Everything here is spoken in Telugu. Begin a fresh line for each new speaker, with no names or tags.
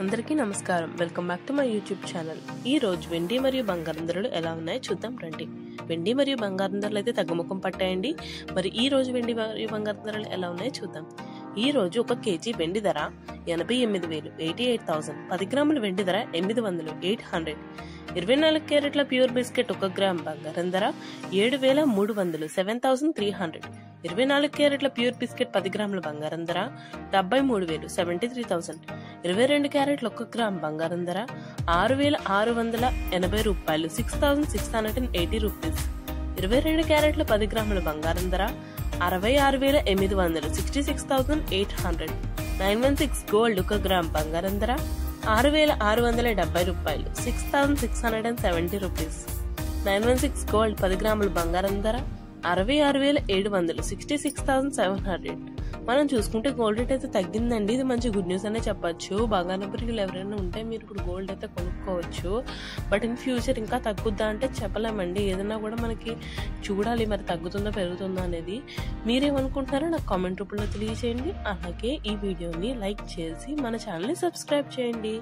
అందరికీ నమస్కారం. Welcome back to my YouTube channel. ఈ రోజు వెండి మరియు బంగారం ధరలు ఎలా ఉన్నాయో చూద్దాం రండి. వెండి మరియు బంగారం ధరలు అయితే తగ్గుముఖం పట్టాయండి. మరి ఈ రోజు వెండి మరియు బంగారం ధరలు ఎలా ఉన్నాయో చూద్దాం. ఈ రోజు 1 కేజీ వెండి ధర 88,000 88,000. 10 గ్రాముల వెండి ధర 800 800. 24 క్యారెట్ల ప్యూర్ బిస్కెట్ 1 గ్రామ్ బంగారం ధర 7,300 7,300. 24 క్యారెట్ల ప్యూర్ బిస్కెట్ 10 గ్రాముల బంగారం ధర 73,000 73,000. 22 క్యారెట్ల 1 గ్రామ్ బంగారం ధర 6,680 రూపాయలు 6,680 రూపీస్. 22 క్యారెట్ల 10 గ్రాముల బంగారం ధర 66,800 66,800. 916 గోల్డ్ 1 గ్రామ్ బంగారం ధర 6,670 రూపాయలు 6,670 రూపీస్. 916 గోల్డ్ 10 గ్రాముల బంగారం ధర 66,700 66,700. మనం చూసుకుంటే గోల్డ్ రేట్ అయితే తగ్గిందండి. ఇది మంచి గుడ్ న్యూస్ అనే చెప్పొచ్చు. బంగారం ప్రియులు ఎవరైనా ఉంటే మీరు ఇప్పుడు గోల్డ్ అయితే కొనుక్కోవచ్చు. బట్ ఇన్ ఫ్యూచర్ ఇంకా తగ్గుద్దా అంటే చెప్పలేమండి. ఏదైనా కూడా మనకి చూడాలి మరి తగ్గుతుందా పెరుగుతుందా అనేది. మీరేమనుకుంటున్నారో నాకు కామెంట్ రూపంలో తెలియజేయండి. అలాగే ఈ వీడియోని లైక్ చేసి మన ఛానల్ని సబ్స్క్రైబ్ చేయండి.